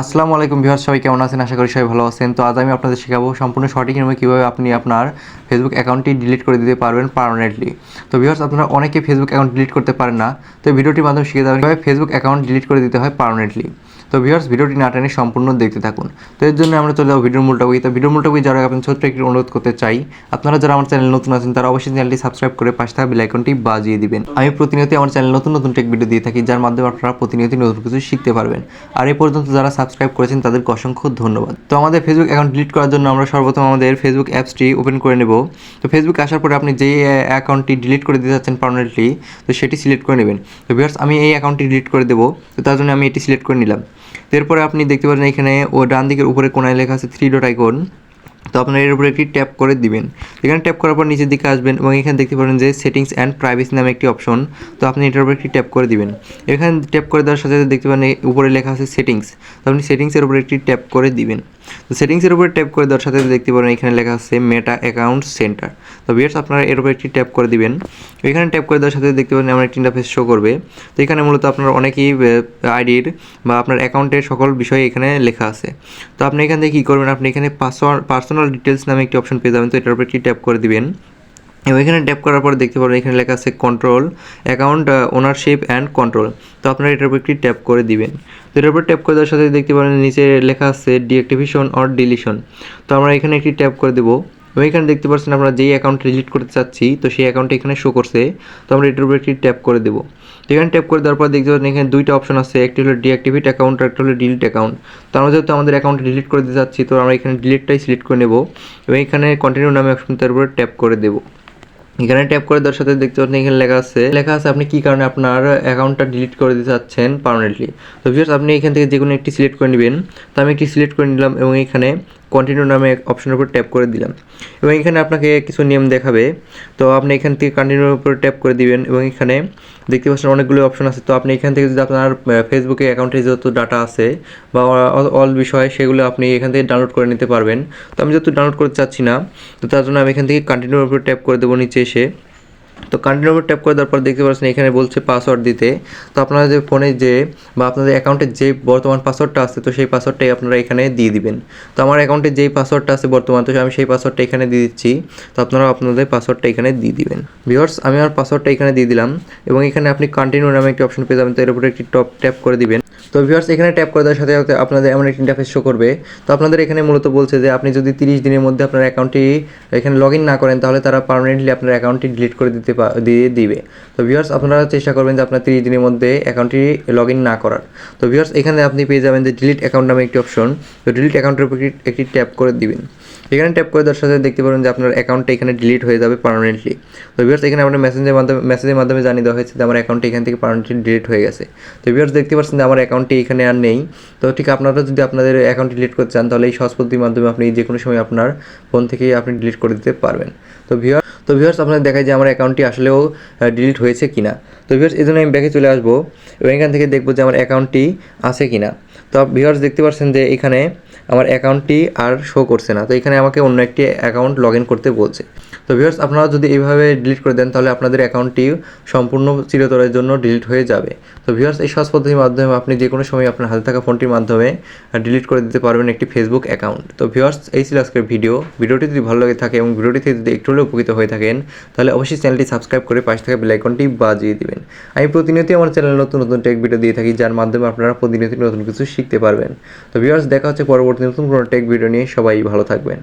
আসসালামু আলাইকুম ভিউয়ার্স, সবাই কেমন আছেন? আশা করি সবাই ভালো আছেন। তো আজ আমি আপনাদের শেখাবো সম্পূর্ণ সঠিক নিয়মে কীভাবে আপনি আপনার ফেসবুক অ্যাকাউন্টটি ডিলিট করে দিতে পারবেন পার্মানেন্টলি। তো ভিউয়ার্স, আপনারা অনেকে ফেসবুক অ্যাকাউন্ট ডিলিট করতে পারেন না। তো ভিডিওটির মাধ্যমে শিখে যাবেন কীভাবে ফেসবুক অ্যাকাউন্ট ডিলিট করে দিতে হয় পার্মানেন্টলি। তো ভিউয়ার্স, ভিডিওটি না টেনে সম্পূর্ণ দেখতে থাকুন। তো এর জন্য আমরা চলে যাবো ভিডিওর মূল টপিকে। তো ভিডিওর মূল টপিকে যারা আপনার ছোট্ট একটি অনুরোধ করতে চাই, আপনারা যারা আমার চ্যানেল নতুন আছেন তারা অবশ্যই চ্যানেলটি সাবস্ক্রাইব করে পাশে থাকা বেল আইকনটি বাজিয়ে দিবেন। আমি প্রতিনিয়ত আমার চ্যানেলে নতুন নতুন টেক ভিডিও দিয়ে থাকি, যার মাধ্যমে আপনারা প্রতিনিয়ত নতুন কিছু শিখতে পারবেন। আর এই পর্যন্ত যারা সাবস্ক্রাইব করেছেন তাদেরকে অসংখ্য ধন্যবাদ। তো আমাদের ফেসবুক অ্যাকাউন্ট ডিলিট করার জন্য আমরা সর্বপ্রথম আমাদের ফেসবুক অ্যাপসটি ওপেন করে নেব। তো ফেসবুকে আসার পরে আপনি যেই অ্যাকাউন্টটি ডিলিট করে দিতে চাচ্ছেন পার্মানেন্টলি, তো সেটি সিলেক্ট করে নেবেন। তো ভিউয়ার্স, আমি এই অ্যাকাউন্টটি ডিলিট করে দেবো, তো তার জন্য আমি এটি সিলেক্ট করে নিলাম। এরপরে আপনি দেখতে পাচ্ছেন এখানে ডান দিকের উপরে কোনায় লেখা আছে 3 ডট আইকন। তো আপনার এর উপরে একটি ট্যাপ করে দিবেন। এখানে ট্যাপ করার পর নিচের দিকে আসবেন এবং এখানে দেখতে পারেন যে সেটিংস অ্যান্ড প্রাইভেসি নামে একটি অপশন। তো আপনি এটার উপরে একটি ট্যাপ করে দিবেন। এখানে ট্যাপ করে দেওয়ার সাথে সাথে দেখতে পারেন উপরে লেখা আছে সেটিংস। তো আপনি সেটিংসের উপরে একটি ট্যাপ করে দিবেন। তো সেটিংসের উপরে ট্যাপ করে দেওয়ার সাথে দেখতে পারেন এখানে লেখা আছে মেটা অ্যাকাউন্ট সেন্টার। তো ভিউয়ার্স, আপনারা এর উপরে একটি ট্যাপ করে দিবেন। এখানে ট্যাপ করে দেওয়ার সাথে দেখতে পারেন আমার একটি ইন্টারফেস শো করবে। তো এখানে মূলত আপনার অনেকেই আইডির বা আপনার অ্যাকাউন্টের সকল বিষয় এখানে লেখা আছে। তো আপনি এখান থেকে কী করবেন, আপনি এখানে পার্সোনাল ডিটেলস নামে একটি অপশন পেয়ে যাবেন। তো এটার উপর একটি ট্যাপ করে দিবেন এবং এখানে ট্যাপ করার পর দেখতে পাবেন এখানে লেখা আছে control account ownership and control. তো আপনারা এটার উপর একটি ট্যাপ করে দিবেন। তো এটার উপর ট্যাপ করে দেওয়ার সাথে দেখতে পাবেন নিচে লেখা আছে ডিঅ্যাক্টিভেশন অর ডিলিশন। তো আমরা এখানে একটি ট্যাপ করে দেবো এবং এখানে দেখতে পাচ্ছেন আমরা যেই অ্যাকাউন্ট ডিলিট করতে চাচ্ছি, তো সেই অ্যাকাউন্টটা এখানে শো করছে। তো আমরা এটার উপর একটি ট্যাপ করে দেবো। এখানে ট্যাপ করে দেওয়ার পর দেখতে পাচ্ছেন এখানে দুইটা অপশন আছে, একটি হলো ডিঅ্যাক্টিভেট অ্যাকাউন্ট আর একটা হলো ডিলিট অ্যাকাউন্ট। তো আমরা যেহেতু আমাদের অ্যাকাউন্ট ডিলিট করে দিতে চাচ্ছি, তো আমরা এখানে ডিলিটটাই সিলেক্ট করে নেব এবং এখানে কন্টিনিউ নামে অপশন তার উপরে ট্যাপ করে দেবো। এখানে ট্যাপ করে দেওয়ার সাথে দেখতে পাচ্ছেন এখানে লেখা আছে আপনি কী কারণে আপনার অ্যাকাউন্টটা ডিলিট করে দিতে চাচ্ছেন পার্মানেন্টলি। তো ভিউয়ার্স, আপনি এখান থেকে যে কোনো একটি সিলেক্ট করে নেবেন। তো আমি একটি সিলেক্ট করে নিলাম এবং এখানে কন্টিনিউ নামে অপশনের উপর ট্যাপ করে দিলাম এবং এখানে আপনাকে কিছু নিয়ম দেখাবে। তো আপনি এখান থেকে কন্টিনিউর উপর ট্যাপ করে দিবেন এবং এখানে দেখতে পাচ্ছেন অনেকগুলো অপশন আছে। তো আপনি এখান থেকে যদি আপনার ফেসবুকে অ্যাকাউন্টে যত ডাটা আছে বা অল বিষয় সেগুলো আপনি এখান থেকে ডাউনলোড করে নিতে পারবেন। তো আমি যেহেতু ডাউনলোড করতে চাচ্ছি না, তো তার জন্য আমি এখান থেকে কন্টিনিউর উপর ট্যাপ করে দেবো নিচে এসে। তো কন্টিনিউ ট্যাপ করে দেওয়ার পর দেখতে পাচ্ছেন এখানে বলছে পাসওয়ার্ড দিতে। তো আপনারা যে ফোনে যে বা আপনাদের অ্যাকাউন্টের যে বর্তমান পাসওয়ার্ডটা আছে, তো সেই পাসওয়ার্ডটাই আপনারা এখানে দিয়ে দিবেন। তো আমার অ্যাকাউন্টে যেই পাসওয়ার্ডটা আছে বর্তমান, তো আমি সেই পাসওয়ার্ডটা এখানে দিয়ে দিচ্ছি। তো আপনারা আপনাদের পাসওয়ার্ডটা এখানে দিয়ে দিবেন। ভিউয়ার্স, আমি আমার পাসওয়ার্ডটা এখানে দিয়ে দিলাম এবং এখানে আপনি কন্টিনিউ নামে একটি অপশন পেয়ে যাবেন। তো এর উপরে একটি ট্যাপ করে দিবেন। তো ভিউয়ার্স, এখানে ট্যাপ করে দেওয়ার সাথে সাথে আপনাদের এমন একটি ইন্টারফেস শো করবে। তো আপনাদের এখানে মূলত বলছে যে আপনি যদি 30 দিনের মধ্যে আপনার অ্যাকাউন্টটি এখানে লগ ইন না করেন, তাহলে তারা পার্মানেন্টলি আপনার অ্যাকাউন্টটি ডিলিট করে দিবে। তো ভিউয়ার্স, আপনারা চেষ্টা করবেন যে আপনার 30 দিনের মধ্যে অ্যাকাউন্টটি লগ ইন না করার। তো ভিউয়ার্স, এখানে আপনি পেয়ে যাবেন যে ডিলিট অ্যাকাউন্ট নামে একটি অপশন। তো ডিলিট অ্যাকাউন্টের উপর একটি ট্যাপ করে দিবেন। এখানে ট্যাপ করে দেওয়ার সাথে দেখতে পাবেন যে আপনার অ্যাকাউন্টটা এখানে ডিলিট হয়ে যাবে পার্মানেন্টলি। তো ভিউয়ার্স, এখানে আপনার মেসেজের মাধ্যমে জানিয়ে দেওয়া হয়েছে যে আমার অ্যাকাউন্টটি এখান থেকে পার্মানেন্টলি ডিলিট হয়ে গেছে। তো ভিউয়ার্স, দেখতে পাচ্ছেন যে আমার অ্যাকাউন্টটি এখানে আর নেই। তো ঠিক আপনারা যদি আপনাদের অ্যাকাউন্ট ডিলিট করতে চান, তাহলে এই সহজ পদ্ধতির মাধ্যমে আপনি যে কোনো সময় আপনার ফোন থেকেই আপনি ডিলিট করে দিতে পারবেন। তো ভিউয়ার্স, আপনাদের দেখায় যে আমার অ্যাকাউন্টটি আসলেও ডিলিট হয়েছে কিনা। তো ভিউয়ার্স, এই জন্য আমি ব্যাকে চলে আসবো এবং এখান থেকে দেখবো যে আমার অ্যাকাউন্টটি আছে কিনা। তো ভিউয়ার্স, দেখতে পাচ্ছেন যে এখানে আমার অ্যাকাউন্টটি আর শো করছে না। তো এখানে আমাকে অন্য একটি অ্যাকাউন্ট লগ ইন করতে বলছে। তো ভিউয়ার্স, আপনারা যদি এইভাবে ডিলিট করে দেন, তাহলে আপনাদের অ্যাকাউন্টটি সম্পূর্ণ চিরতরের জন্য ডিলিট হয়ে যাবে। তো ভিউয়ার্স, এই সহজ পদ্ধতির মাধ্যমে আপনি যে কোনো সময় আপনার হাতে থাকা ফোনটির মাধ্যমে ডিলিট করে দিতে পারবেন একটি ফেসবুক অ্যাকাউন্ট। তো ভিউয়ার্স, এই ছিল আজকের ভিডিওটি যদি ভালো লাগে থাকে এবং ভিডিওটি থেকে যদি একটু হলেও উপকৃত হয়ে থাকেন, তাহলে অবশ্যই চ্যানেলটি সাবস্ক্রাইব করে পাশে থাকা বেল আইকনটি বাজিয়ে দিবেন। আমি প্রতিনিয়তই আমার চ্যানেলে নতুন নতুন টেক ভিডিও দিয়ে থাকি, যার মাধ্যমে আপনারা প্রতিনিয়ত নতুন কিছু শিখতে পারবেন। তো ভিউয়ার্স, দেখা হচ্ছে পরবর্তী নতুন কোনো টেক ভিডিও নিয়ে। সবাই ভালো থাকবেন।